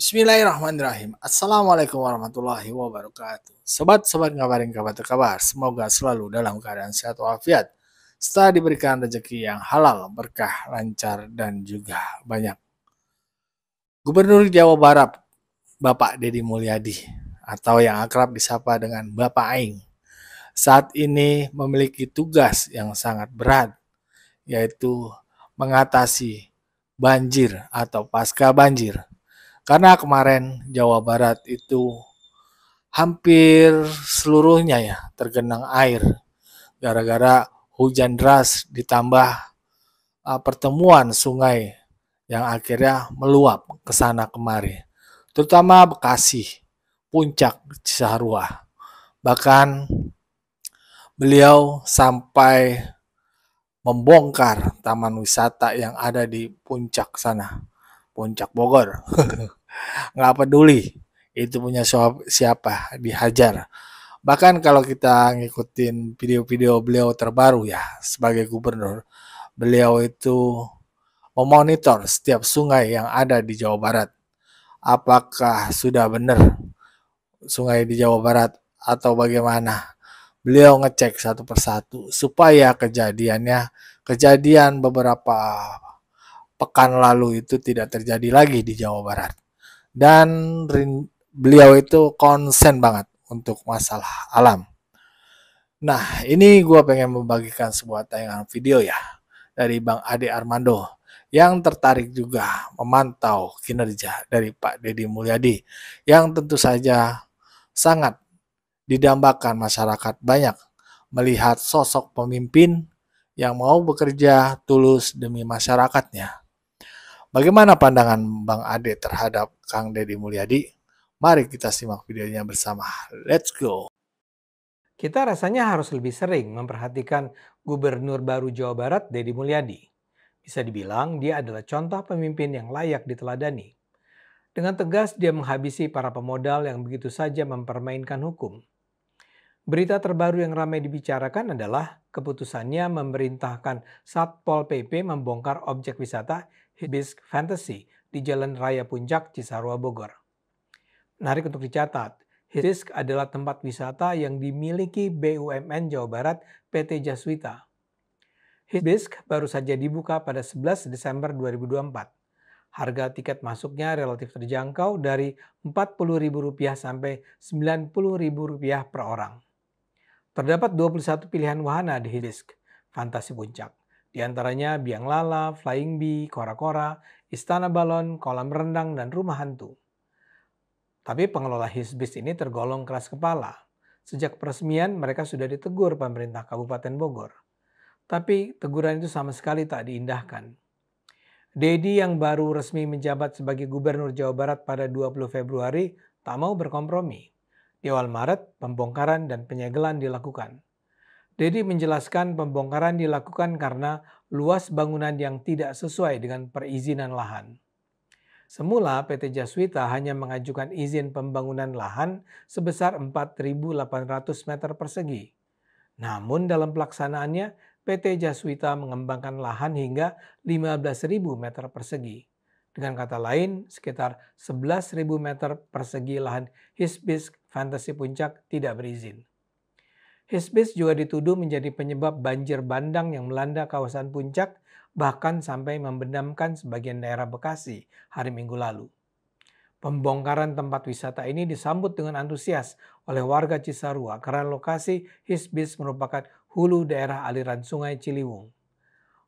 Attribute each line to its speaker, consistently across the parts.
Speaker 1: Bismillahirrahmanirrahim. Assalamualaikum warahmatullahi wabarakatuh. Sobat-sobat ngabarin kabar terkabar, semoga selalu dalam keadaan sehat walafiat, setelah diberikan rezeki yang halal, berkah, lancar, dan juga banyak. Gubernur Jawa Barat, Bapak Deddy Mulyadi, atau yang akrab disapa dengan Bapak Aing, saat ini memiliki tugas yang sangat berat, yaitu mengatasi banjir atau pasca banjir. Karena kemarin Jawa Barat itu hampir seluruhnya ya tergenang air gara-gara hujan deras ditambah pertemuan sungai yang akhirnya meluap ke sana kemari. Terutama Bekasi, Puncak, Cisarua. Bahkan beliau sampai membongkar taman wisata yang ada di puncak sana, Puncak Bogor. Nggak peduli itu punya siapa, dihajar. Bahkan kalau kita ngikutin video-video beliau terbaru ya sebagai gubernur, beliau itu memonitor setiap sungai yang ada di Jawa Barat. Apakah sudah benar sungai di Jawa Barat atau bagaimana? Beliau ngecek satu persatu supaya kejadian beberapa pekan lalu itu tidak terjadi lagi di Jawa Barat. Dan beliau itu konsen banget untuk masalah alam. Nah, ini gue pengen membagikan sebuah tayangan video ya dari Bang Ade Armando yang tertarik juga memantau kinerja dari Pak Deddy Mulyadi yang tentu saja sangat didambakan masyarakat banyak melihat sosok pemimpin yang mau bekerja tulus demi masyarakatnya. Bagaimana pandangan Bang Ade terhadap Kang Deddy Mulyadi? Mari kita simak videonya bersama. Let's go.
Speaker 2: Kita rasanya harus lebih sering memperhatikan Gubernur baru Jawa Barat, Deddy Mulyadi. Bisa dibilang dia adalah contoh pemimpin yang layak diteladani. Dengan tegas dia menghabisi para pemodal yang begitu saja mempermainkan hukum. Berita terbaru yang ramai dibicarakan adalah keputusannya memerintahkan Satpol PP membongkar objek wisata Hibiscus Fantasy di Jalan Raya Puncak, Cisarua, Bogor. Menarik untuk dicatat, Hibiscus adalah tempat wisata yang dimiliki BUMN Jawa Barat PT Jaswita. Hibiscus baru saja dibuka pada 11 Desember 2024. Harga tiket masuknya relatif terjangkau dari Rp40.000 sampai Rp90.000 per orang. Terdapat 21 pilihan wahana di Hibiscus Fantasi Puncak. Di antaranya biang lala, flying bee, kora-kora, istana balon, kolam renang, dan rumah hantu. Tapi pengelola Hibiscus ini tergolong keras kepala. Sejak peresmian mereka sudah ditegur pemerintah Kabupaten Bogor. Tapi teguran itu sama sekali tak diindahkan. Deddy yang baru resmi menjabat sebagai Gubernur Jawa Barat pada 20 Februari tak mau berkompromi. Di awal Maret, pembongkaran dan penyegelan dilakukan. Deddy menjelaskan pembongkaran dilakukan karena luas bangunan yang tidak sesuai dengan perizinan lahan. Semula PT Jaswita hanya mengajukan izin pembangunan lahan sebesar 4.800 meter persegi. Namun dalam pelaksanaannya, PT Jaswita mengembangkan lahan hingga 15.000 meter persegi. Dengan kata lain, sekitar 11.000 meter persegi lahan Hibiscus Fantasi Puncak tidak berizin. Hibiscus juga dituduh menjadi penyebab banjir bandang yang melanda kawasan Puncak, bahkan sampai membenamkan sebagian daerah Bekasi hari Minggu lalu. Pembongkaran tempat wisata ini disambut dengan antusias oleh warga Cisarua karena lokasi Hibiscus merupakan hulu daerah aliran Sungai Ciliwung.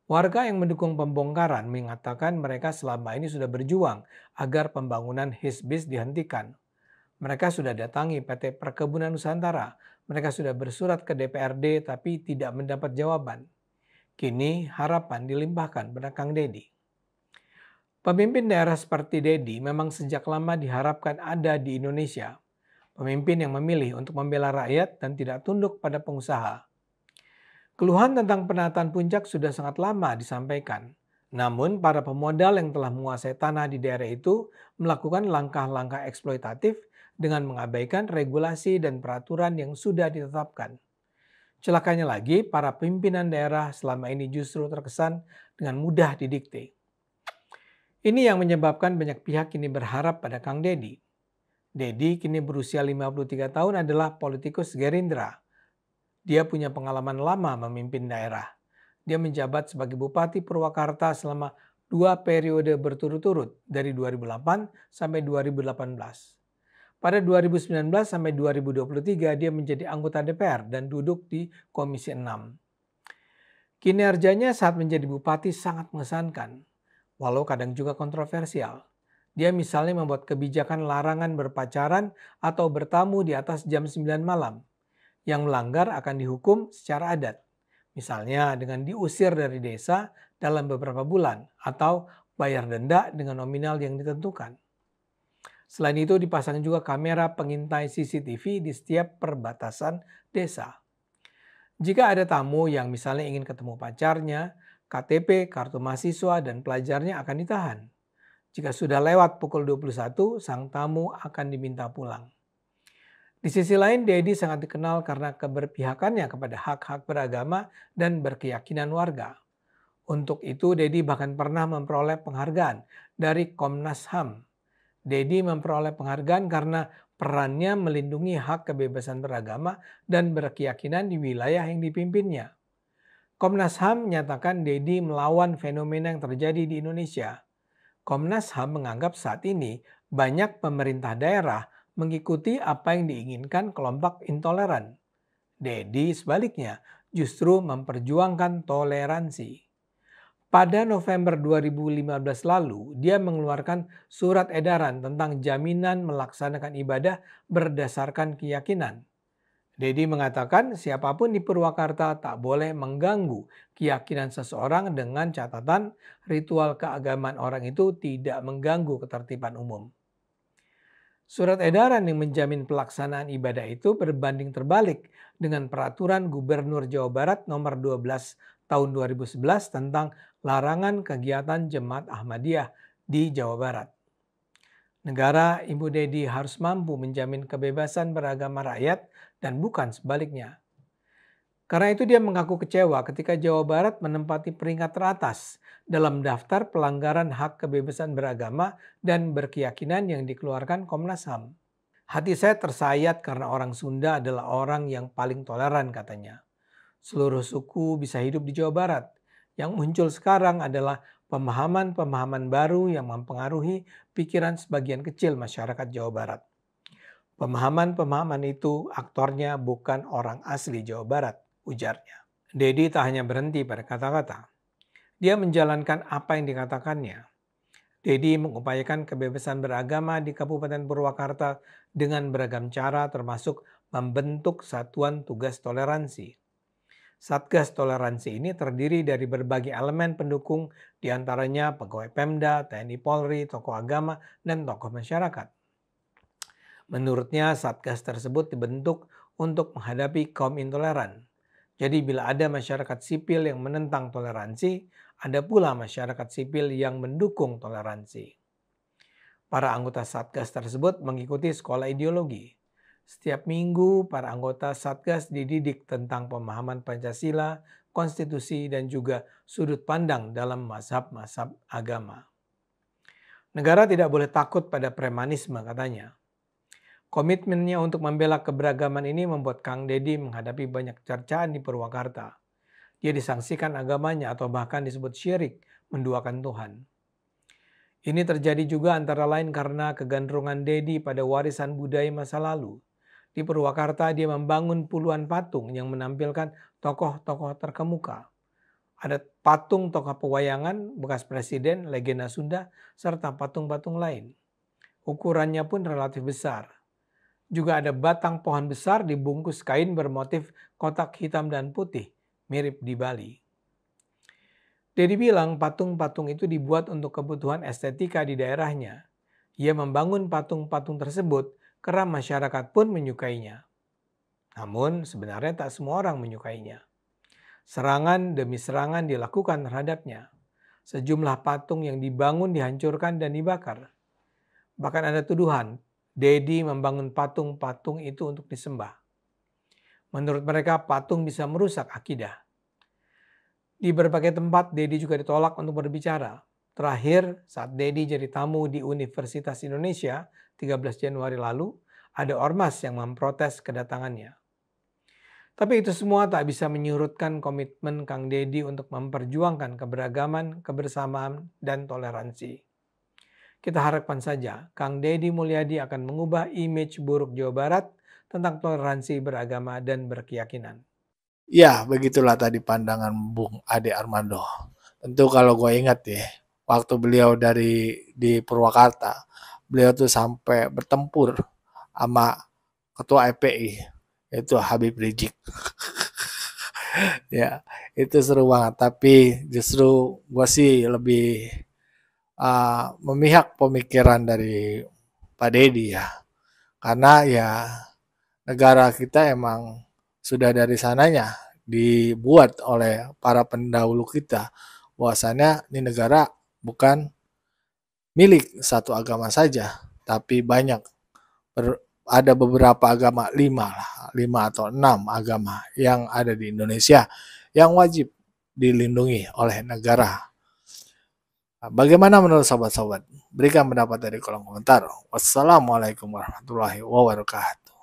Speaker 2: Warga yang mendukung pembongkaran mengatakan mereka selama ini sudah berjuang agar pembangunan Hibiscus dihentikan. Mereka sudah datangi PT Perkebunan Nusantara, mereka sudah bersurat ke DPRD tapi tidak mendapat jawaban. Kini harapan dilimpahkan pada Kang Deddy. Pemimpin daerah seperti Deddy memang sejak lama diharapkan ada di Indonesia. Pemimpin yang memilih untuk membela rakyat dan tidak tunduk pada pengusaha. Keluhan tentang penataan puncak sudah sangat lama disampaikan. Namun para pemodal yang telah menguasai tanah di daerah itu melakukan langkah-langkah eksploitatif dengan mengabaikan regulasi dan peraturan yang sudah ditetapkan. Celakanya lagi, para pimpinan daerah selama ini justru terkesan dengan mudah didikte. Ini yang menyebabkan banyak pihak kini berharap pada Kang Deddy. Deddy kini berusia 53 tahun adalah politikus Gerindra. Dia punya pengalaman lama memimpin daerah. Dia menjabat sebagai Bupati Purwakarta selama 2 periode berturut-turut dari 2008 sampai 2018. Pada 2019 sampai 2023 dia menjadi anggota DPR dan duduk di Komisi 6. Kinerjanya saat menjadi bupati sangat mengesankan, walau kadang juga kontroversial. Dia misalnya membuat kebijakan larangan berpacaran atau bertamu di atas jam 9 malam. Yang melanggar akan dihukum secara adat. Misalnya dengan diusir dari desa dalam beberapa bulan atau bayar denda dengan nominal yang ditentukan. Selain itu dipasang juga kamera pengintai CCTV di setiap perbatasan desa. Jika ada tamu yang misalnya ingin ketemu pacarnya, KTP, kartu mahasiswa, dan pelajarnya akan ditahan. Jika sudah lewat pukul 21, sang tamu akan diminta pulang. Di sisi lain, Deddy sangat dikenal karena keberpihakannya kepada hak-hak beragama dan berkeyakinan warga. Untuk itu, Deddy bahkan pernah memperoleh penghargaan dari Komnas HAM. Deddy memperoleh penghargaan karena perannya melindungi hak kebebasan beragama dan berkeyakinan di wilayah yang dipimpinnya. Komnas HAM menyatakan Deddy melawan fenomena yang terjadi di Indonesia. Komnas HAM menganggap saat ini banyak pemerintah daerah mengikuti apa yang diinginkan kelompok intoleran. Deddy sebaliknya justru memperjuangkan toleransi. Pada November 2015 lalu, dia mengeluarkan surat edaran tentang jaminan melaksanakan ibadah berdasarkan keyakinan. Deddy mengatakan siapapun di Purwakarta tak boleh mengganggu keyakinan seseorang dengan catatan ritual keagamaan orang itu tidak mengganggu ketertiban umum. Surat edaran yang menjamin pelaksanaan ibadah itu berbanding terbalik dengan peraturan Gubernur Jawa Barat nomor 12 tahun 2011 tentang larangan kegiatan Jemaat Ahmadiyah di Jawa Barat. Negara Ibu Deddy harus mampu menjamin kebebasan beragama rakyat dan bukan sebaliknya. Karena itu dia mengaku kecewa ketika Jawa Barat menempati peringkat teratas dalam daftar pelanggaran hak kebebasan beragama dan berkeyakinan yang dikeluarkan Komnas HAM. Hati saya tersayat karena orang Sunda adalah orang yang paling toleran katanya. Seluruh suku bisa hidup di Jawa Barat. Yang muncul sekarang adalah pemahaman-pemahaman baru yang mempengaruhi pikiran sebagian kecil masyarakat Jawa Barat. Pemahaman-pemahaman itu aktornya bukan orang asli Jawa Barat, ujarnya. Deddy tak hanya berhenti pada kata-kata. Dia menjalankan apa yang dikatakannya. Deddy mengupayakan kebebasan beragama di Kabupaten Purwakarta dengan beragam cara termasuk membentuk Satuan Tugas Toleransi. Satgas Toleransi ini terdiri dari berbagai elemen pendukung diantaranya pegawai Pemda, TNI Polri, tokoh agama, dan tokoh masyarakat. Menurutnya Satgas tersebut dibentuk untuk menghadapi kaum intoleran. Jadi bila ada masyarakat sipil yang menentang toleransi, ada pula masyarakat sipil yang mendukung toleransi. Para anggota Satgas tersebut mengikuti sekolah ideologi. Setiap minggu para anggota Satgas dididik tentang pemahaman Pancasila, konstitusi, dan juga sudut pandang dalam mazhab-mazhab agama. Negara tidak boleh takut pada premanisme katanya. Komitmennya untuk membela keberagaman ini membuat Kang Deddy menghadapi banyak cercaan di Purwakarta. Dia disangsikan agamanya atau bahkan disebut syirik, menduakan Tuhan. Ini terjadi juga antara lain karena kegandrungan Deddy pada warisan budaya masa lalu. Di Purwakarta dia membangun puluhan patung yang menampilkan tokoh-tokoh terkemuka. Ada patung tokoh pewayangan, bekas presiden, legenda Sunda, serta patung-patung lain. Ukurannya pun relatif besar. Juga ada batang pohon besar dibungkus kain bermotif kotak hitam dan putih, mirip di Bali. Deddy bilang patung-patung itu dibuat untuk kebutuhan estetika di daerahnya. Ia membangun patung-patung tersebut karena masyarakat pun menyukainya. Namun sebenarnya tak semua orang menyukainya. Serangan demi serangan dilakukan terhadapnya. Sejumlah patung yang dibangun dihancurkan dan dibakar. Bahkan ada tuduhan Deddy membangun patung-patung itu untuk disembah. Menurut mereka patung bisa merusak akidah. Di berbagai tempat Deddy juga ditolak untuk berbicara. Terakhir, saat Dedi jadi tamu di Universitas Indonesia 13 Januari lalu, ada ormas yang memprotes kedatangannya. Tapi itu semua tak bisa menyurutkan komitmen Kang Dedi untuk memperjuangkan keberagaman, kebersamaan, dan toleransi. Kita harapkan saja Kang Dedi Mulyadi akan mengubah image buruk Jawa Barat tentang toleransi beragama dan berkeyakinan.
Speaker 1: Ya, begitulah tadi pandangan Bung Ade Armando. Tentu kalau gue ingat ya, waktu beliau di Purwakarta, beliau tuh sampai bertempur sama ketua FPI, yaitu Habib Rizik. Ya, itu seru banget. Tapi justru gue sih lebih memihak pemikiran dari Pak Dedi ya. Karena ya negara kita emang sudah dari sananya dibuat oleh para pendahulu kita bahwasanya ini negara bukan milik satu agama saja, tapi banyak ada beberapa agama, 5 atau 6 agama yang ada di Indonesia yang wajib dilindungi oleh negara. Bagaimana menurut sobat-sobat? Berikan pendapat dari kolom komentar. Wassalamualaikum warahmatullahi wabarakatuh.